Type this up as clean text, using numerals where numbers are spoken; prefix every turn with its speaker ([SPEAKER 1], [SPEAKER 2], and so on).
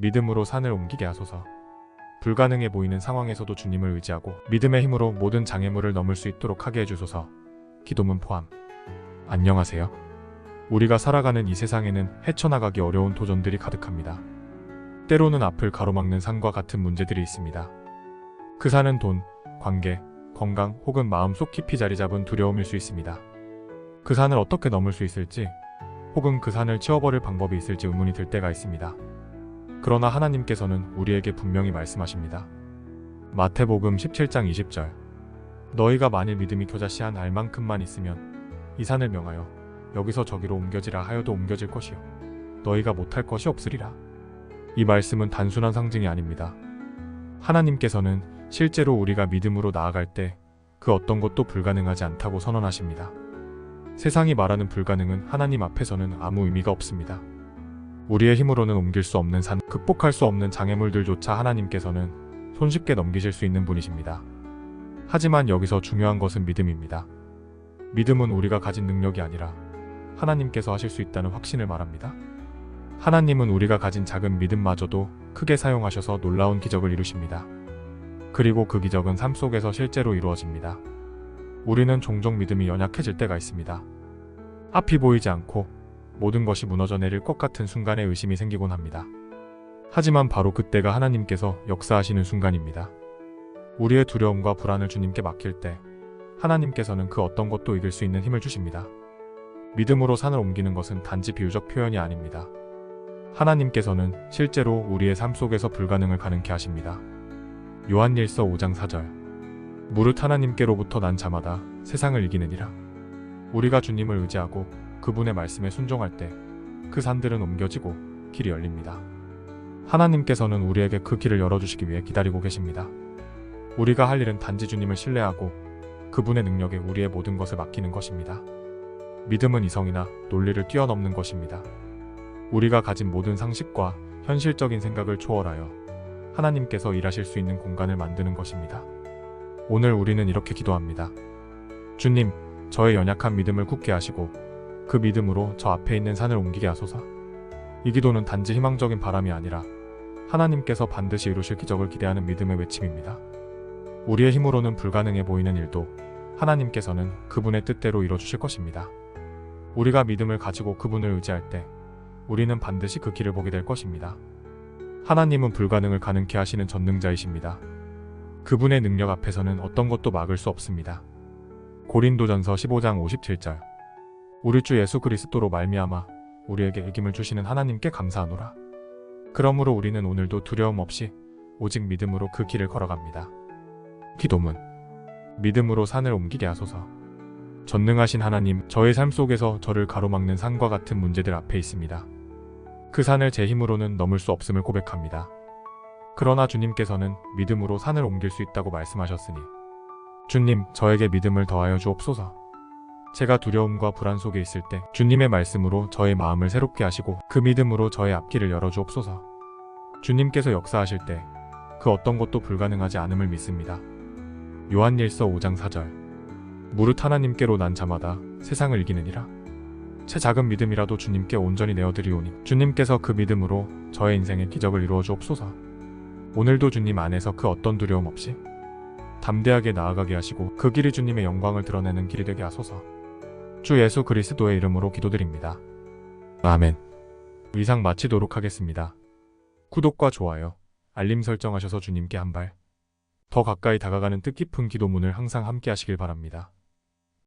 [SPEAKER 1] 믿음으로 산을 옮기게 하소서. 불가능해 보이는 상황에서도 주님을 의지하고 믿음의 힘으로 모든 장애물을 넘을 수 있도록 하게 해주소서. 기도문 포함. 안녕하세요. 우리가 살아가는 이 세상에는 헤쳐나가기 어려운 도전들이 가득합니다. 때로는 앞을 가로막는 산과 같은 문제들이 있습니다. 그 산은 돈, 관계, 건강 혹은 마음속 깊이 자리 잡은 두려움일 수 있습니다. 그 산을 어떻게 넘을 수 있을지, 혹은 그 산을 치워버릴 방법이 있을지 의문이 들 때가 있습니다. 그러나 하나님께서는 우리에게 분명히 말씀하십니다. 마태복음 17장 20절. 너희가 만일 믿음이 겨자씨 한 알만큼만 있으면 이 산을 명하여 여기서 저기로 옮겨지라 하여도 옮겨질 것이요 너희가 못할 것이 없으리라. 이 말씀은 단순한 상징이 아닙니다. 하나님께서는 실제로 우리가 믿음으로 나아갈 때 그 어떤 것도 불가능하지 않다고 선언하십니다. 세상이 말하는 불가능은 하나님 앞에서는 아무 의미가 없습니다. 우리의 힘으로는 옮길 수 없는 산, 극복할 수 없는 장애물들조차 하나님께서는 손쉽게 넘기실 수 있는 분이십니다. 하지만 여기서 중요한 것은 믿음입니다. 믿음은 우리가 가진 능력이 아니라 하나님께서 하실 수 있다는 확신을 말합니다. 하나님은 우리가 가진 작은 믿음마저도 크게 사용하셔서 놀라운 기적을 이루십니다. 그리고 그 기적은 삶 속에서 실제로 이루어집니다. 우리는 종종 믿음이 연약해질 때가 있습니다. 앞이 보이지 않고 모든 것이 무너져 내릴 것 같은 순간에 의심이 생기곤 합니다. 하지만 바로 그때가 하나님께서 역사하시는 순간입니다. 우리의 두려움과 불안을 주님께 맡길 때 하나님께서는 그 어떤 것도 이길 수 있는 힘을 주십니다. 믿음으로 산을 옮기는 것은 단지 비유적 표현이 아닙니다. 하나님께서는 실제로 우리의 삶 속에서 불가능을 가능케 하십니다. 요한일서 5장 4절. 무릇 하나님께로부터 난 자마다 세상을 이기느니라. 우리가 주님을 의지하고 그분의 말씀에 순종할 때 그 산들은 옮겨지고 길이 열립니다. 하나님께서는 우리에게 그 길을 열어주시기 위해 기다리고 계십니다. 우리가 할 일은 단지 주님을 신뢰하고 그분의 능력에 우리의 모든 것을 맡기는 것입니다. 믿음은 이성이나 논리를 뛰어넘는 것입니다. 우리가 가진 모든 상식과 현실적인 생각을 초월하여 하나님께서 일하실 수 있는 공간을 만드는 것입니다. 오늘 우리는 이렇게 기도합니다. 주님, 저의 연약한 믿음을 굳게 하시고 그 믿음으로 저 앞에 있는 산을 옮기게 하소서. 이 기도는 단지 희망적인 바람이 아니라 하나님께서 반드시 이루실 기적을 기대하는 믿음의 외침입니다. 우리의 힘으로는 불가능해 보이는 일도 하나님께서는 그분의 뜻대로 이뤄주실 것입니다. 우리가 믿음을 가지고 그분을 의지할 때 우리는 반드시 그 길을 보게 될 것입니다. 하나님은 불가능을 가능케 하시는 전능자이십니다. 그분의 능력 앞에서는 어떤 것도 막을 수 없습니다. 고린도전서 15장 57절. 우리 주 예수 그리스도로 말미암아 우리에게 이김을 주시는 하나님께 감사하노라. 그러므로 우리는 오늘도 두려움 없이 오직 믿음으로 그 길을 걸어갑니다. 기도문. 믿음으로 산을 옮기게 하소서. 전능하신 하나님, 저의 삶 속에서 저를 가로막는 산과 같은 문제들 앞에 있습니다. 그 산을 제 힘으로는 넘을 수 없음을 고백합니다. 그러나 주님께서는 믿음으로 산을 옮길 수 있다고 말씀하셨으니 주님, 저에게 믿음을 더하여 주옵소서. 제가 두려움과 불안 속에 있을 때 주님의 말씀으로 저의 마음을 새롭게 하시고 그 믿음으로 저의 앞길을 열어주옵소서. 주님께서 역사하실 때 그 어떤 것도 불가능하지 않음을 믿습니다. 요한일서 5장 4절. 무릇 하나님께로 난 자마다 세상을 이기느니라. 제 작은 믿음이라도 주님께 온전히 내어드리오니 주님께서 그 믿음으로 저의 인생의 기적을 이루어 주옵소서. 오늘도 주님 안에서 그 어떤 두려움 없이 담대하게 나아가게 하시고 그 길이 주님의 영광을 드러내는 길이 되게 하소서. 주 예수 그리스도의 이름으로 기도드립니다. 아멘. 이상 마치도록 하겠습니다. 구독과 좋아요, 알림 설정하셔서 주님께 한 발 더 가까이 다가가는 뜻깊은 기도문을 항상 함께 하시길 바랍니다.